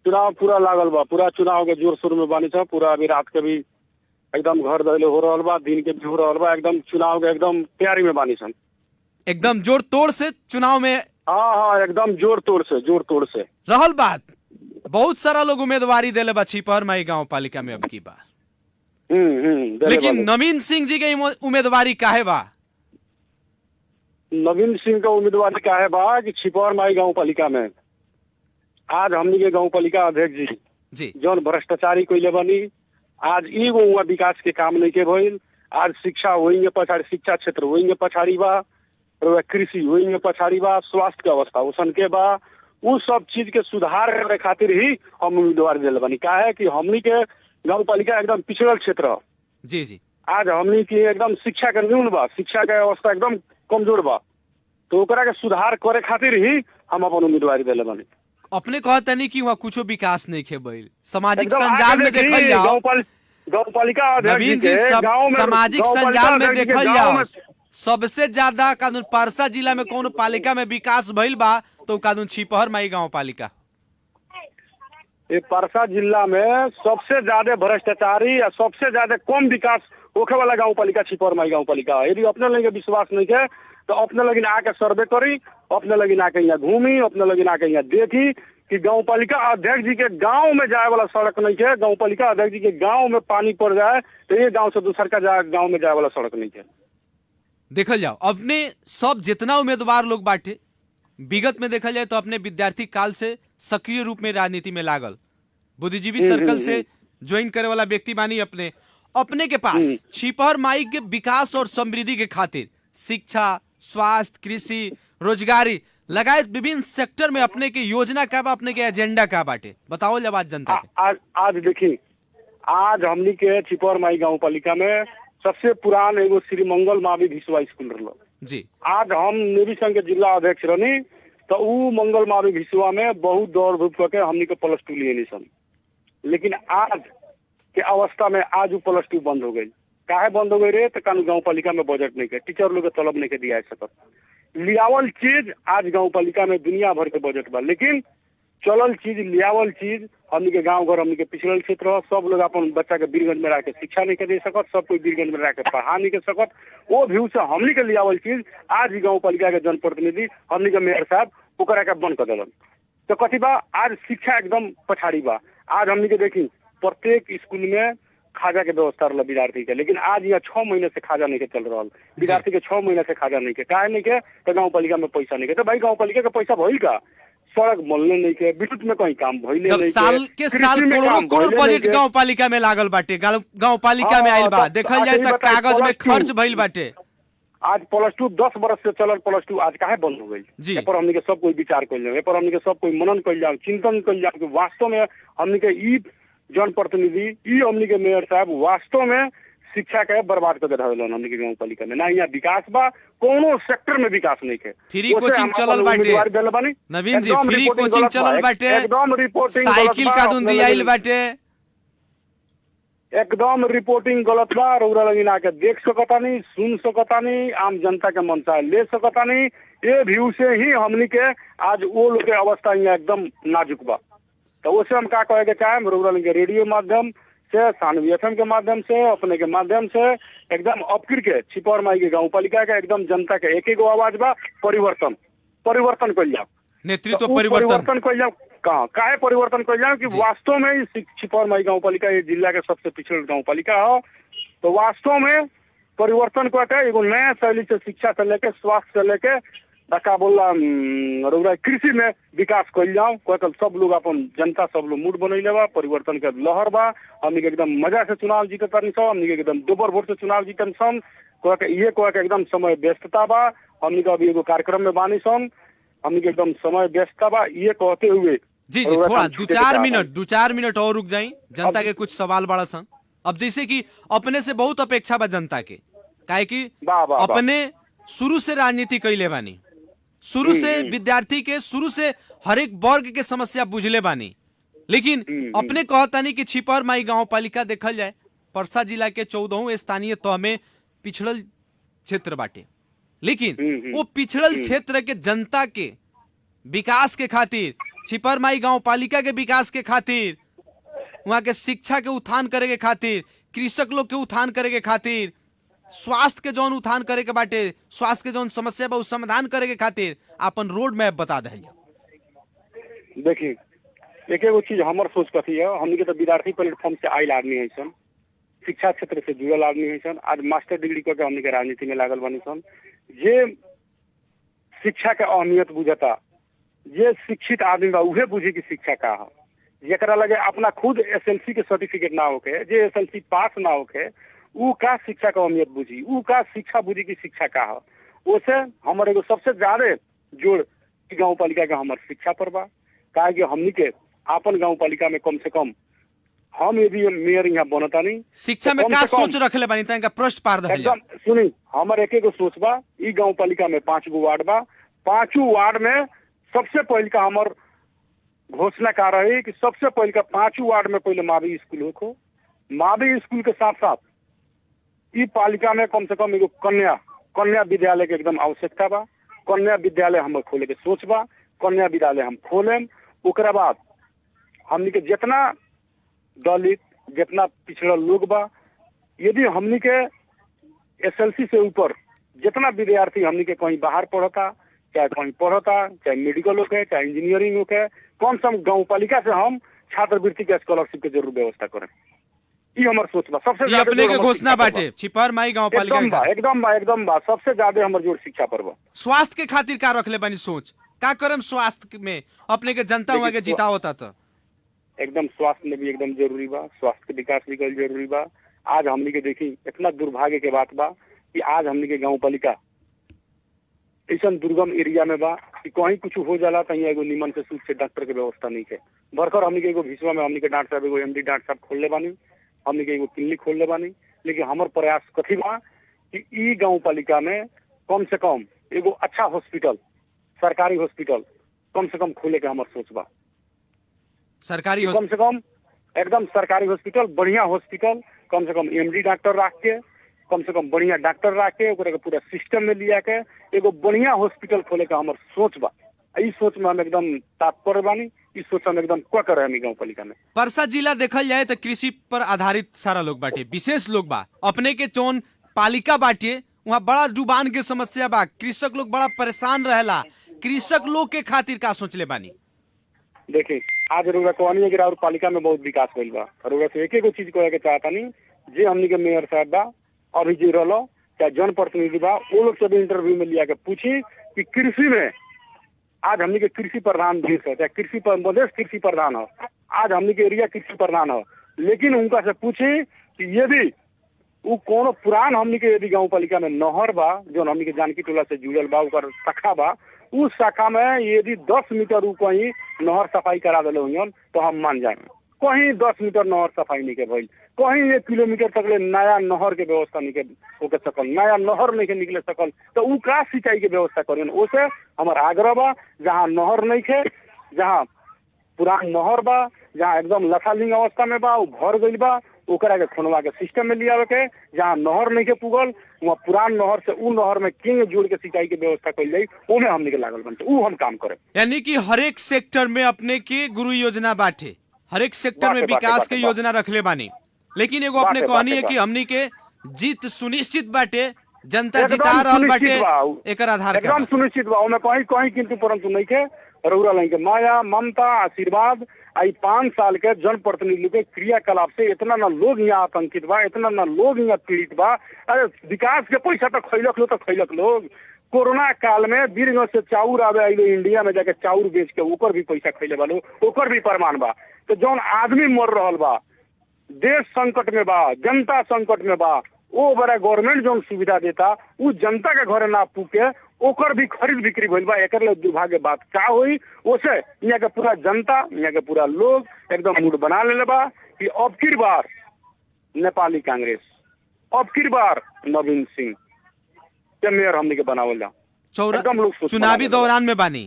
चुनाव पूरा लागल बा, पूरा चुनाव के जोर शोर में बानी छ। पूरा अभी रात के भी एकदम घर दहले हो रहा बा, दिन के भी हो रहा बा, एकदम चुनाव के एकदम तैयारी में बानी सन, एकदम जोर तोड़ से चुनाव में। हाँ, एकदम जोर तोड़ से रहल बात, बहुत सारा लोग उम्मीदवारी देले बा छिपहर माई गांव पालिका में अब की बार। लेकिन नवीन सिंह जी के उम्मीदवारी काहे बा? नवीन सिंह का उम्मीदवारी काहे बा कि छिपहर माई गाँव पालिका में आज हमनी के गाँव पालिका अध्यक्ष जी जौन भ्रष्टाचारी कैले बनी, आज एगो वहाँ विकास के काम नहीं के भइल। आज शिक्षा होइंगे पछाड़ी, शिक्षा क्षेत्र होइंगे पछाड़ी बा, और कृषि होइंगे पछाड़ी बा, स्वास्थ्य के अवस्था उसन के बा। उ सब चीज के सुधार करे खातिर ही हम उम्मीदवार दिले बनी। काहे कि हमनी के गाँव पालिका एकदम पिछड़ल क्षेत्र जी जी। आज हमनी के एकदम शिक्षा के न्यून बा, शिक्षा के अवस्था एकदम कमजोर बा, तो ओकरा के सुधार करे खातिर ही हम अपन उम्मीदवारी दिले बनी। अपने कहते नहीं कि वहाँ कुछ विकास नहीं खे भइल। सामाजिक संजाल में देखल जाओ, गाँव पालिका नवीन जी, सामाजिक संजाल में देखल जाओ, सबसे ज्यादा कानून परसा जिला में कौन पालिका में विकास भइल बा तो कानून छिपहर माई गाँव पालिका। ये परसा जिला में सबसे ज्यादा भ्रष्टाचारी या सबसे ज्यादा कम विकास होखे वाला गाँव पालिका छिपहर माई गाँव पालिका। यदि अपने लगे विश्वास नहीं है तो अपने लगिन आके सर्वे करी, अपने लगिन आके यहाँ घूमी, अपने लगिन आके यहाँ देखी कि गाँव पालिका अध्यक्ष जी के गाँव में जाए वाला सड़क नहीं है। गाँव पालिका अध्यक्ष जी के गाँव में पानी पड़ जाए तो ये गाँव से दूसर का गाँव में जाए वाला सड़क नहीं है। देखल जाओ, अपने सब जितना उम्मीदवार लोग बाटे विगत में देखल जाए तो अपने विद्यार्थी काल से सक्रिय रूप में राजनीति में लागल, बुद्धिजीवी सर्कल से ज्वाइन करे वाला व्यक्ति बानी। अपने के पास छिपहर माई के विकास और समृद्धि के खातिर शिक्षा, स्वास्थ्य, कृषि, रोजगारी लगायत विभिन्न सेक्टर में अपने के योजना का बा, अपने के एजेंडा का बाटे, बताओ जब आज जनता के। आज देखी, आज हमनी के छिपर माई गाँव पालिका में सबसे पुरान एगो श्री मंगल मावी भिसवा स्कूल रहा जी। आज हम नेवी संघ के जिला अध्यक्ष रहनी तो उ मंगल मावी भिसवा में बहुत दौड़ धूप करके हमनी के +2 लिए सन, लेकिन आज के अवस्था में आज वो +2 बंद हो गई। काहे बंद हो गई रे? तो कानून गाँव पालिका में बजट नहीं के, टीचर लोग के तलब नहीं के दिया सकत। लियावल चीज आज गाँव पालिका में दुनिया भर के बजट बा, लेकिन चलल चीज लियावल चीज हमनी के गाँव घर हमनी के पिछड़ल क्षेत्र, सब लोग अपन बच्चा के बीरगंज में रह के शिक्षा नहीं के दे सकत, सब कोई बीरगंज में रह के पढ़ा नहीं के सकत। वो व्यू से हमनी के लियावल चीज आज गाँव पालिका के जनप्रतिनिधि हमनी के मेयर साहब ओकरा के बंद कर दिलन। तो कथी बा, आज शिक्षा एकदम पछाड़ी बा। आज हमनी के देखी प्रत्येक स्कूल में खाजा के व्यवस्था रहा विद्यार्थी के, लेकिन आज यहाँ 6 महीने से खाजा नहीं के चल रहा विद्यार्थी के 6 महीने से खाजा नहीं के। काहे नहीं के? तो गाँव पालिका में पैसा नहीं के। तो भाई गाँव पालिका का पैसा भइल का? सड़क बनले नहीं के, विद्युत में कहीं काम भइले नहीं, साल के साल करोड़ बजट गाँव पालिका में लागल बाटे, गाँव पालिका में आयल बा, देखल जाए तो कागज में खर्च भइल बाटे। आज +2 10 बरस से चलल +2 आज काहे बंद हो गई? पर हमनी के सब कोई विचार कर जाओ, पर हमनी के सब कोई मनन कर जाओ, चिंतन कर जाओ कि वास्तव में हमनी के ई जनप्रतिनिधि, ई हमनी के मेयर साहब वास्तव में शिक्षा के बर्बाद कर देलन। हमनी के गाँव पालिका में ना यहाँ विकास बा, कोनो सेक्टर में विकास नहीं के। फ्री कोचिंग चलल बाटे नवीन जी, फ्री कोचिंग चलल बाटे, एकदम रिपोर्टिंग साइकिल का दून दियाइल बाटे, एकदम रिपोर्टिंग गलत बा। रउरा लगी ना के देख सकता नहीं, सुन सकता नहीं, आम जनता के मनसा ले सकता नहीं। ये व्यू से ही हमनी के आज वो लोग के अवस्था यहाँ एकदम नाजुक बा। तो उसे हम का कहे के चाहे, रउरा लगी रेडियो माध्यम से, सानवी FM के माध्यम से, अपने के माध्यम से एकदम अपकिर के छिपर माई के गाँव पालिका के एकदम जनता के एक एगो आवाज बा, परिवर्तन कर जाओ, नेतृत्व परिवर्तन कर जाओ। कहाँ काहे परिवर्तन कर जाओ कि वास्तव में छिपर माई गाँव पालिका ये जिला के सबसे पिछड़ल गाँव पालिका हो। तो वास्तव में परिवर्तन करके एगो नया शैली से शिक्षा से लेके स्वास्थ्य से लेके का बोला रउरा कृषि में विकास कर जाओ। सब लोग अपन जनता सब लोग मूड बनैले बा, परिवर्तन के लहर बा। हमनी के एकदम मजा से चुनाव जीततानी सब, हमनी के एकदम दोबर वोट से चुनाव जीतन सन। ये कह के एकदम समय व्यस्तता बा, हमनी के अभी एगो कार्यक्रम में बानी सन, हमनी के एकदम समय व्यस्तता बा। ये कहते हुए जी थोड़ा 2-4 मिनट और रुक जाई, जनता के कुछ सवाल बड़ा सन। अब जैसे कि अपने से बहुत अपेक्षा बा जनता के, काहे कि अपने शुरू से राजनीति कैले बानी, शुरू से विद्यार्थी के, शुरू से हर एक वर्ग के समस्या बुझले बानी, लेकिन अपने कहतानी कि छिपर माई गाँव पालिका देखल जाए परसा जिला के 14वें स्थानीय तह में पिछड़ल क्षेत्र बाटे, लेकिन वो पिछड़ल क्षेत्र के जनता के विकास के खातिर, छिपर माई गाँव पालिका के विकास के खातिर, वहां के शिक्षा के उत्थान करे के खातिर, कृषक लोग के उत्थान करे के खातिर, स्वास्थ्य के जौन उत्थान करे के बाटे, स्वास्थ्य के जौन समस्या बा उस समाधान करे के खातिर अपन रोड मैप बता दे। देखिए एक एगो चीज हमार सोच कथी है, हमनी के तो विद्यार्थी प्लेटफॉर्म से आयल आदमी है सन, शिक्षा क्षेत्र से जुड़ल आदमी है सन, आज मास्टर डिग्री करके हमनी के राजनीति में लागल बनी सन। जे शिक्षा के अहमियत बुझता, जे शिक्षित आदमी बा उहे बुझी कि शिक्षा का है। जरा लगे अपना खुद SLC के सर्टिफिकेट ना होके, जे SLC पास ना होके, ऊ का शिक्षा का अहमियत बुझी, ऊ का शिक्षा बुझी की शिक्षा का है। उसे हमारे एगो सबसे ज्यादा जोड़ गाँव पालिका का हमारे शिक्षा पर बा। काहे कि हमनी के आपन गाँव पालिका में कम से कम हम यदि मेयर यहाँ बनता नहीं, शिक्षा में का सोच रखले बानी तनका प्रश्न पार दे। एकदम सुनी, हमारे एक एगो सोच बा, ई गाँव पालिका में 5 गो वार्ड बा, 5 वार्ड में सबसे पहले का हमार घोषणा का रही कि सबसे पहले का 5 वार्ड में पहले मावी स्कूल हो। मावी स्कूल के साथ साथ ई पालिका में कम से कम एगो कन्या विद्यालय के एकदम आवश्यकता बा। कन्या विद्यालय हम खोले के सोच बा, कन्या विद्यालय हम खोलेम। ओकरा बाद हमनी के जितना दलित, जितना पिछड़ा लोग बा, यदि हमनी के SLC से ऊपर जितना विद्यार्थी हमनी के कहीं बाहर पढ़ता, चाहे कहीं पढ़ता, चाहे मेडिकल हो के, चाहे इंजीनियरिंग हो के, कम से कम गाँव पालिका से हम छात्रवृत्ति के स्कॉलरशिप के जरूर व्यवस्था करें। ये हमार सोच बा। सबसे अपने के घोषणा बाटे छिपर माई गाँव पालिका एकदम बा सबसे ज्यादा हमर जोर शिक्षा पर बा। स्वास्थ्य के खातिर का रखले बानी सोच, का करम स्वास्थ्य में अपने के जनता हुआ के जिता होता तो एकदम स्वास्थ्य में भी एकदम जरूरी बा, स्वास्थ्य के विकास भी जरूरी बा। आज हमनी के देखी इतना दुर्भाग्य के बात बा कि आज हमनी के गाँव पालिका ऐसा दुर्गम एरिया में बा कि कहीं कुछ हो जाला तो एगो निमन से सूट से डॉक्टर के व्यवस्था नहीं है। बरकर हमनी के एगो भिसवा में हमनी के डॉक्टर साहब एगो एमडी डॉक्टर साहब खोल ले बानी, हमनी के एगो क्लिनिक खोल ले बानी। लेकिन हमार प्रयास कथी बा कि ई गाँव पालिका में कम से कम एगो अच्छा हॉस्पिटल, सरकारी हॉस्पिटल कम से कम खोले के हमार सोच बा। सरकारी कम से कम एकदम सरकारी हॉस्पिटल, बढ़िया हॉस्पिटल, कम से कम एमडी डॉक्टर रख के, कम से कम बढ़िया डॉक्टर रख के ओकरा के पूरा सिस्टम में लिया के एगो बढ़िया हॉस्पिटल खोले का हमार सोच बा। ई सोच में हम एकदम तात्पर्य बानी, इस सोच हम एकदम क कर रहे गाँव पालिका में। परसा जिला देखल जाए तो कृषि पर आधारित सारा लोग बाटे, विशेष लोग बा। अपने के चौन पालिका बाटे वहाँ बड़ा डुबान के समस्या बा, कृषक लोग बड़ा परेशान रहेला। कृषक लोग के खातिर का सोचले बानी? देखिए आज रउरा कहनी है कि राउर पालिका में बहुत विकास भइल बा। रउरा से एक एगो चीज कहे के चाहता नहीं, जे हमनी के मेयर साहब बा अभी जे रहलो चाहे जनप्रतिनिधि बा वो लोग से भी इंटरव्यू में लिया के पूछी कि कृषि में आज हमनी के कृषि प्रधान देश है, चाहे कृषि मधेश कृषि प्रधान हो, आज हमनी के एरिया कृषि प्रधान हो। लेकिन उनका से पूछी कि यदि वो कोनो पुरान हमनी के यदि गाँव पालिका में नहर बा जो हमनी के जानकी टोला से जुड़ल बा, ओकर शाखा बा, उस शाखा में यदि 10 मीटर ऊ कहीं नहर सफाई करा दिले हुई तो हम मान जाए। कहीं 10 मीटर नहर सफाई नहीं के भइल, कहीं 1 किलोमीटर तक ले नया नहर के व्यवस्था नहीं के होके सकल, नया नहर नहीं के निकले सकल, तो ऊ का सिंचाई के व्यवस्था करियन। ओसे हमार आग्रह बा जहाँ नहर नहीं के, जहाँ पुरान नहर बा, जहाँ एकदम लथालिंग अवस्था में बा, ऊ भर गइल बा, ओकरा के खोनवा के सिस्टम में लिया के, जहाँ नहर नहीं के पुगल वहाँ पुरान नहर से ऊ नहर में किंग जोड़ के सिंचाई के व्यवस्था कइल जाई, ओमे हमनी के लागल बनते, ऊ हम काम करे। यानी कि हर एक सेक्टर में अपने के गुरु योजना बाटे, हर एक सेक्टर में विकास के योजना रखले बानी। लेकिन एगो अपने कहनी है कि हमनी के जीत सुनिश्चित बाटे, जनता जिता रहल बाटे, एकर आधार एकदम सुनिश्चित बा। ओमे कहीं कहीं किंतु परंतु नहीं के रउरा लाइन के माया ममता आशीर्वाद आई 5 साल के जनप्रतिनिधि के क्रियाकलाप से इतना ना लोग यहाँ आतंकित बा, इतना ना लोग यहाँ पीड़ित बा। अरे विकास के पैसा तो खैलक लो, तो खैलक लोग। कोरोना काल में बीरगंज से चाउर आवे आइलो इंडिया में जाके चाउर बेच के ओकर भी पैसा खैले बा लोग, ओकर भी प्रमाण बा। तो जौन आदमी मर रहल बा, देश संकट में बा, जनता संकट में बा, वो बड़ा गवर्नमेंट जो सुविधा देता वो जनता के घरे ना पूके ओकर भी खरीद बिक्री भइल बा। एकर ले दुर्भाग्य बात का होई, ओसे यहाँ के पूरा जनता, यहाँ के पूरा लोग एकदम मूड बना लेले बा कि अब की बार नेपाली कांग्रेस, अब की बार नवीन सिंह के मेयर हमनी के बनावल जा। एकदम लोग चुनावी दौरान में बानी,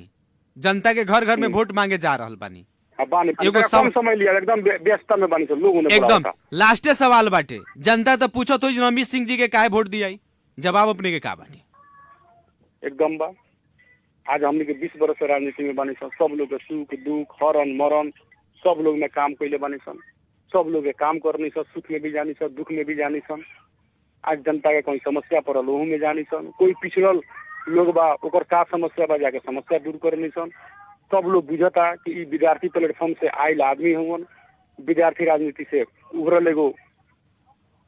जनता के घर घर में वोट मांगे जा रहल बानी। एगो कम समय लिया, एकदम व्यस्तता में बानी सब लोग। एकदम लास्टे सवाल बाटे, जनता तो पूछो तो नवीन सिंह जी के काहे वोट दिया, जवाब अपने के का बानी? एकदम बा आज हमने के 20 बरस से राजनीति में बानी सन, सब लोग के सुख दुख हरण मरण सब लोग में काम कैले बानी सन, सब लोग के काम करनी सन, सुख में भी जानी सन, दुख में भी जानी सन। आज जनता के कोई समस्या पड़ल ओहू में जानी सन, कोई पिछड़ल लोग बा ओकर का समस्या बा जाके समस्या दूर करनी सन। सब लोग बुझता कि ई विद्यार्थी प्लेटफॉर्म से आयल आदमी हुवन, विद्यार्थी राजनीति से उभरल एगो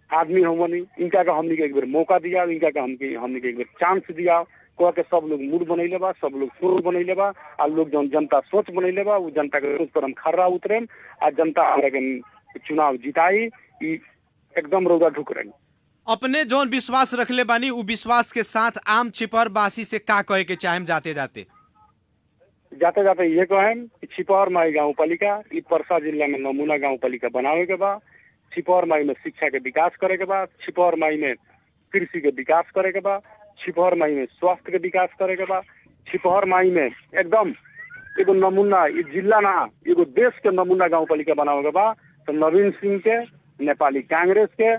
आदमी हुवन। इनका का हमनी के एक बार मौका दिया, इनका का हमनी के एक बार चांस दिया, कह के सब लोग मूड बनैले बा, सब लोग सुर बनैले बा। आ लोग जौन जनता सोच बनैले बा वो जनता के सोच पर हम खर्रा उतरे आ जनता हमरा के चुनाव जिताई, ई एकदम रौदा ढुक रही। अपने जौन विश्वास रखले बानी उ विश्वास के साथ आम छिपर बासी से का कहे के चाहेम जाते जाते ये कहें कि छिपौर माई गाँव पालिका ई परसा जिला में नमूना गाँव पालिका बनावे के बा। छिपौर माई में शिक्षा के विकास करे के बा, छिपौर माई में कृषि के विकास करे के बा, छिपौर माई में स्वास्थ्य के विकास करे के बा, छिपौर माई में एकदम एगो नमूना ई जिला ना एगो देश के नमूना गाँव पालिका बनावे के बा। तो नवीन सिंह के नेपाली कांग्रेस के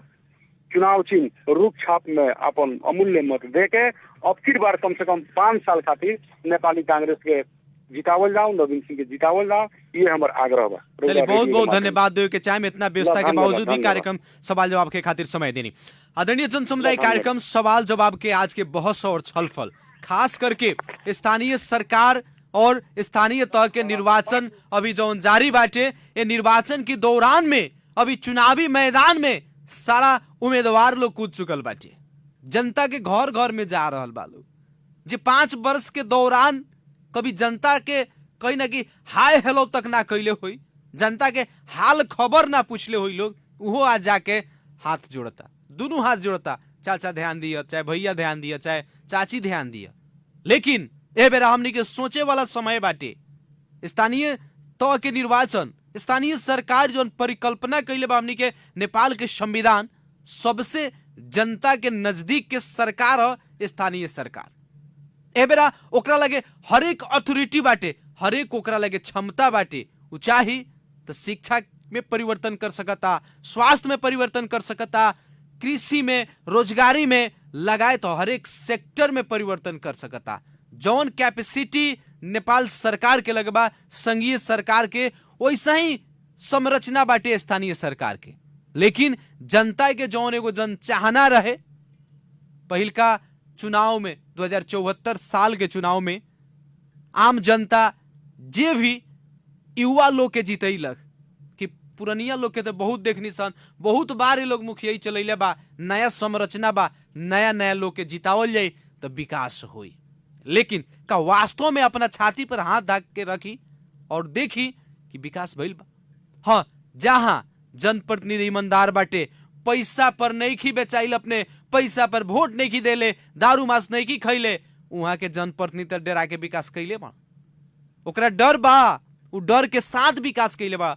चुनाव चिन्ह रुख छाप में अपन अमूल्य मत दे के अब की बार कम से कम 5 साल खातिर नेपाली कांग्रेस के जितावल जाओ, नवीन सिंह के जितावल जाओ, ये हमार आग्रह बा। चलिए बहुत बहुत धन्यवाद देवे के चाहे में इतना व्यस्तता के बावजूद भी कार्यक्रम सवाल जवाब के खातिर समय देनी। आदरणीय जन समुदाय कार्यक्रम सवाल जवाब के आज के बहस और छलफल खास करके स्थानीय सरकार और स्थानीय तह के निर्वाचन अभी जो जारी बाटे, ये निर्वाचन के दौरान में अभी चुनावी मैदान में सारा उम्मीदवार लोग कूद चुकल बाटे, जनता के घर घर में जा रहल बा लोग, जे 5 वर्ष के दौरान कभी जनता के कहीं ना कहीं हाय हेलो तक ना कैले हुई, जनता के हाल खबर ना पूछले हुई लोग, वो आज जाके हाथ जोड़ता, दोनों हाथ जोड़ता, चाचा ध्यान दिया, चाहे भैया ध्यान दिया, चाहे चाची ध्यान दिया। लेकिन ए बेरा हमनी के सोचे वाला समय बाटे। स्थानीय तह के निर्वाचन, स्थानीय सरकार जो परिकल्पना कैले बा हमनी के नेपाल के संविधान, सबसे जनता के नजदीक के सरकार है स्थानीय सरकार। ए बेरा ओकरा लगे हरेक अथॉरिटी बाटे, हरेक ओकरा लगे क्षमता बाटे। उ चाही तो शिक्षा में परिवर्तन कर सकता, स्वास्थ्य में परिवर्तन कर सकता, कृषि में, रोजगारी में, लगाए तो हरेक सेक्टर में परिवर्तन कर सकता। जौन कैपेसिटी नेपाल सरकार के लगबा संघीय सरकार के, वैसा ही संरचना बाटे स्थानीय सरकार के। लेकिन जनता के जौन एगो जनचाहना रहे पहिलका चुनाव में, 2074 साल के चुनाव में आम जनता जे भी युवा लोग के जीतैलक, कि पुरनिया लोग के तो बहुत देखनी सन, बहुत बार ये लोग मुखिया चलैले बा, नया संरचना बा, नया नया लोग के जितावल जाए तो विकास होई। लेकिन का वास्तव में अपना छाती पर हाथ ढाक के रखी और देखी कि विकास भइल बा? हाँ, जहां जनप्रतिनिधि ईमानदार बाटे, पैसा पर नहीं खी बेचाइल, अपने पैसा पर वोट नहीं खी देले, दारू मांस नहीं खी खैले, वहां के जनप्रतिनिधि डरा के विकास कैले बा। ओकरा डर बा, उ डर के साथ विकास कैले बा।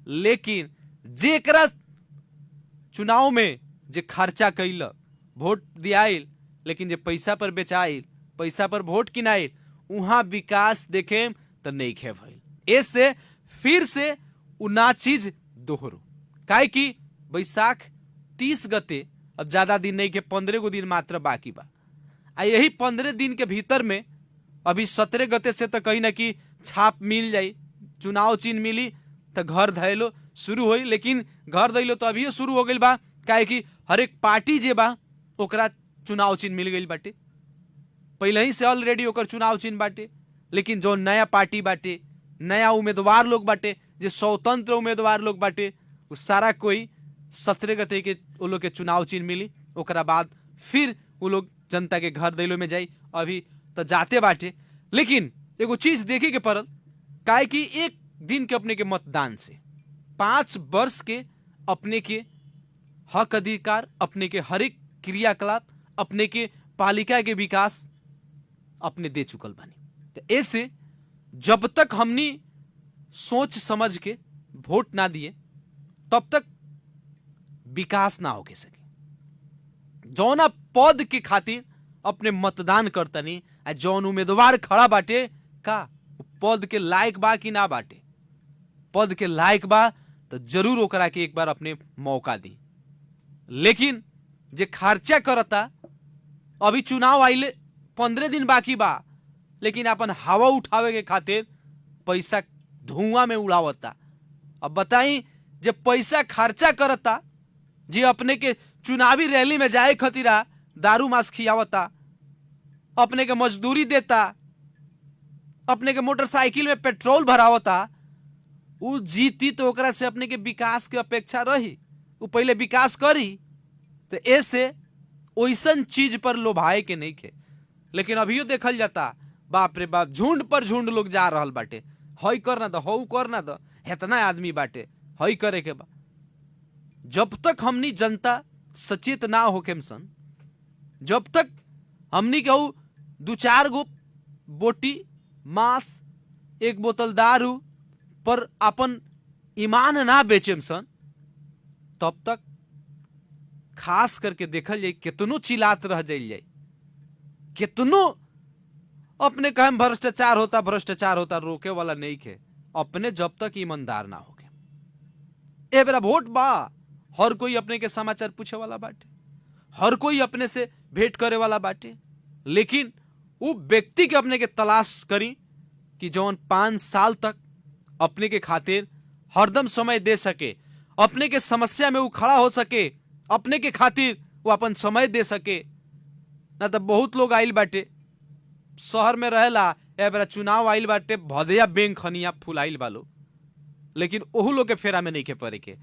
लेकिन जेकरा चुनाव में जे खर्चा कैल, वोट दियाइल, लेकिन जे पैसा पर बेचाइल, पैसा पर वोट किनाइल, वहां विकास देखे तो नहीं खे भइल। ऐसे फिर से उ ना चीज दोहरो। काहे कि बैसाख 30 गते, अब ज्यादा दिन नहीं के, 15 गो दिन मात्र बाकी बा। आ यही 15 दिन के भीतर में अभी 17 गते से तो कहीं ना कि छाप मिल जाई, चुनाव चिन्ह मिली तो घर धैलो शुरू होई। लेकिन घर धैलो तो अभी शुरू हो गई बा, काहे कि हर एक पार्टी जे बा ओकरा चुनाव चिन्ह मिल गई बाटे, पहले ही से ऑलरेडी ओकर चुनाव चिन्ह बाटे। लेकिन जो नया पार्टी बाटे, नया उम्मीदवार लोग बाटे, जे स्वतंत्र उम्मीदवार लोग बाटे, वो सारा कोई 17 गते के वो लोग के चुनाव चिन्ह मिली। ओकरा बाद फिर वो लोग जनता के घर दैलो में जाई, अभी तो जाते बाटे। लेकिन एगो चीज देखे के पड़ल, काहे कि एक दिन के अपने के मतदान से 5 वर्ष के अपने के हक अधिकार, अपने के हरेक क्रियाकलाप, अपने के पालिका के विकास अपने दे चुकल बानी। तो ऐसे जब तक हमनी सोच समझ के वोट ना दिए तब तक विकास ना होके सके। जौना पद के खातिर अपने मतदान करतनी, जौन उम्मीदवार खड़ा बाटे का पद के लायक बा कि ना बाटे, पद के लायक बा तो जरूर ओकरा के एक बार अपने मौका दी। लेकिन जे खर्चा करता, अभी चुनाव आइले 15 दिन बाकी बा, लेकिन अपन हवा उठावे के खातिर पैसा धुआं में उड़ावता। अब बताई, जे पैसा खर्चा करता, जे अपने के चुनावी रैली में जाए खतीरा दारू मांस खियावता, अपने के मजदूरी देता, अपने के मोटरसाइकिल में पेट्रोल भरावता, उ जीती तो ओकरा से अपने के विकास के अपेक्षा रही, उ पहले विकास करी। तो ऐसे ओइसन चीज पर लोभाए के नहीं के। लेकिन अभियो देखल जाता, बाप रे बाप, झुंड पर झुंड लोग जा रहल बाटे, हई करना दो, हऊ करना दो, इतना आदमी बाटे, हई करे के बा। जब तक हमनी जनता सचेत ना होके सन, जब तक हमनी कहू 2-4 गो बोटी मांस, 1 बोतल दारू पर अपन ईमान ना बेचेम सन, तब तक खास करके देखल जाए कितनो चिल्लात रह जाए, कितनो अपने कहें भ्रष्टाचार होता, भ्रष्टाचार होता, रोके वाला नहीं के। अपने जब तक ईमानदार ना होगे। ए बेरा वोट बा, हर कोई अपने के समाचार पूछे वाला बाटे, हर कोई अपने से भेंट करे वाला बाटे। लेकिन वो व्यक्ति के अपने के तलाश करी कि जौन 5 साल तक अपने के खातिर हरदम समय दे सके, अपने के समस्या में वो खड़ा हो सके, अपने के खातिर वो अपन समय दे सके। ना तो बहुत लोग आइल बाटे, शहर में रहेला, ए बेरा चुनाव आइल बाटे, भदैया बैंक खनिया फुलाइल बालो, लेकिन ओहू लोग के फेरा में नहीं के पड़े के।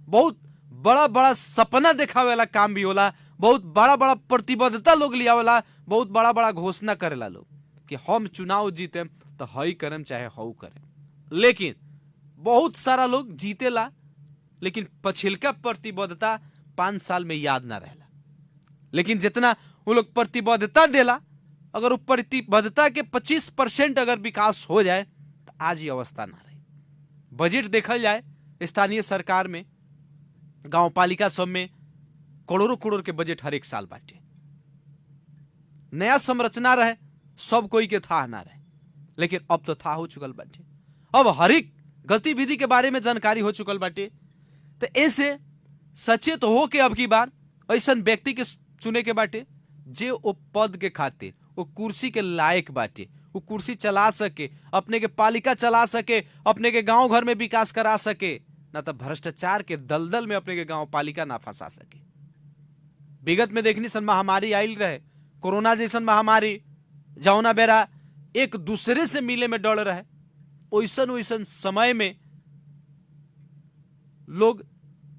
बहुत बड़ा बड़ा सपना देखावे वाला काम भी होला, बहुत बड़ा बड़ा प्रतिबद्धता लोग लिया वाला, बहुत बड़ा बड़ा घोषणा करेला लोग कि हम चुनाव जीते तो हई करम चाहे हऊ करे। लेकिन बहुत सारा लोग जीतेला, लेकिन पछिलका प्रतिबद्धता 5 साल में याद ना रहेला। लेकिन जितना वो लोग प्रतिबद्धता देला, अगर वो प्रतिबद्धता के 25% अगर विकास हो जाए तो आज ये अवस्था ना रही। बजट देखल जाए स्थानीय सरकार में, गांव पालिका सब में करोड़ों करोड़ के बजट हर एक साल बाटे। नया संरचना रहे, सब कोई के था ना रहे, लेकिन अब तो था हो चुकल बाटे। अब हर एक गतिविधि के बारे में जानकारी हो चुकल बाटे। तो ऐसे सचेत हो के अब की बार ऐसा व्यक्ति के चुने के बाटे जे वो पद के खातिर, वो कुर्सी के लायक बाटे, वो कुर्सी चला सके, अपने के पालिका चला सके, अपने के गांव घर में विकास करा सके, ना तो भ्रष्टाचार के दलदल में अपने के गांव पालिका ना फंसा सके। विगत में देखनी सन महामारी आयल रहे, कोरोना जैसन महामारी, जौना बेरा एक दूसरे से मिले में डर रहे, ओइसन ओइसन समय में लोग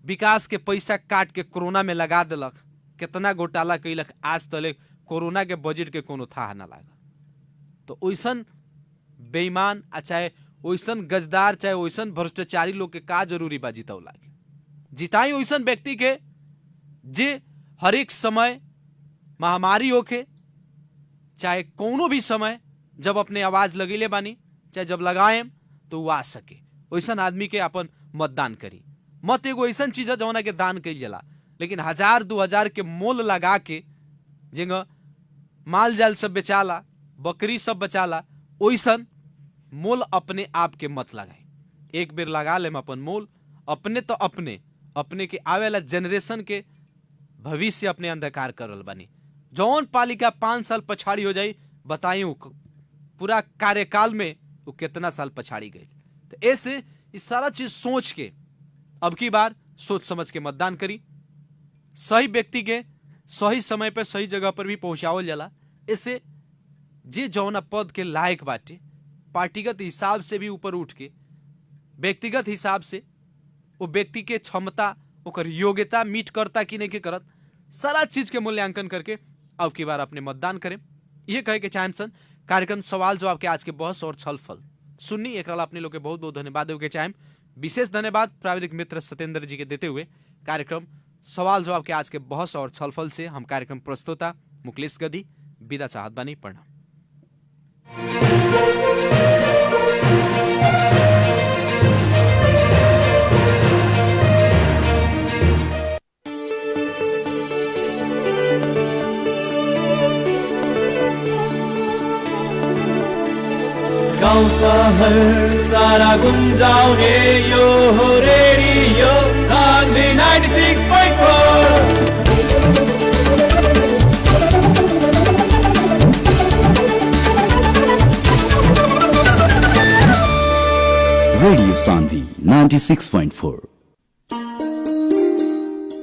विकास के पैसा काट के कोरोना में लगा दिलक, कितना घोटाला कैलक, आज तले कोरोना के बजट के कोनो था ना लागा। तो ओइसन बेईमान चाहे ओइसन गजदार चाहे ओइसन भ्रष्टाचारी लोग के का जरूरी बा जिताऊ लागे। जिताई ओइसन व्यक्ति के जे हर एक समय महामारी होके चाहे कोनो भी समय जब अपने आवाज लगेले बानी, चाहे जब लगाए तो वो आ सके, ओइसन आदमी के अपन मतदान करी। मत एगो ऐसा चीज है जौना के दान कइल जाला, लेकिन 1000-2000 के मोल लगा के जेंगा माल जाल सब बेचाला, बकरी सब बचाला, ओइसन मोल अपने आप के मत लगाए। एक बेर लगा ले अपन मोल, अपने तो अपने के आवेला जनरेशन के भविष्य अपने अंधकार करल बानी। जौन पालिका 5 साल पछाड़ी हो जाई, बताई पूरा कार्यकाल में वो कितना साल पछाड़ी गई। तो ऐसे इस सारा चीज सोच के अब की बार सोच समझ के मतदान करी। सही व्यक्ति के सही समय पर सही जगह पर भी पहुंचावल जाला। इससे जे जौना पद के लायक बाटे, पार्टीगत हिसाब से भी ऊपर उठ के व्यक्तिगत हिसाब से वो व्यक्ति के क्षमता, ओकर योग्यता मीट करता कि नहीं के करत, सारा चीज के मूल्यांकन करके अब की बार अपने मतदान करें। ये कहे के चाहेम सन कार्यक्रम सवाल जवाब के आज के बहस और छलफल सुननी, एक अपने लोग के बहुत बहुत धन्यवाद देवे के चाहेम। विशेष धन्यवाद प्राविधिक मित्र सत्येंद्र जी के देते हुए कार्यक्रम सवाल जवाब के आज के बहस और छलफल से हम कार्यक्रम प्रस्तुता मुकेश गदी विदा चाहत बानी। प्रणाम। गाउँ सहर सारा गुन्जाउने यो हो रेडियो सान्वी 96.4। रेडियो सान्वी 96.4।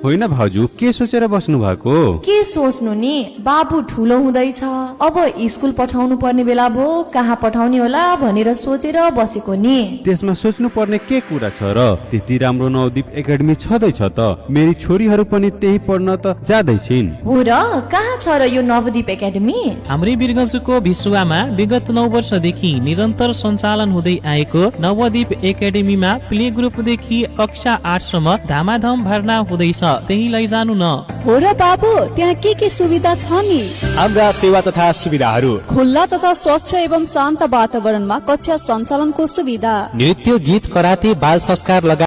होइन भाउजू, के सोचेर बस्नु भएको? के सोच्नु नि, बाबु ठुलो हुँदैछ, अब स्कुल पठाउनु पर्ने बेला भो, कहाँ पठाउने होला भनेर सोचेर बसेको नि। त्यसमा सोच्नु पर्ने के कुरा छ र? त्यति राम्रो नवदीप एकाडेमी छँदैछ त, मेरी छोरीहरू पनि त्यही पढ्न त जाँदैछिन्। हो र, कहाँ छ र यो नवदीप एकाडेमी? हाम्रै बिरगंजको भिसुवामा विगत 9 वर्षदेखि निरन्तर सञ्चालन हुँदै आएको नवदीप एकाडेमीमा प्ले ग्रुपदेखि कक्षा 8 सम्म धामाधम भर्ना हुँदैछ, त्यही लैजानु न। हो र बाबु, त्यहाँ के सुविधा छ नि? हाम्रा सेवा तथा सुविधाहरू: खुल्ला तथा स्वच्छ एवं शान्त वातावरणमा कक्षा सञ्चालनको सुविधा, नृत्य, गीत, कराते, बाल संस्कार लगायत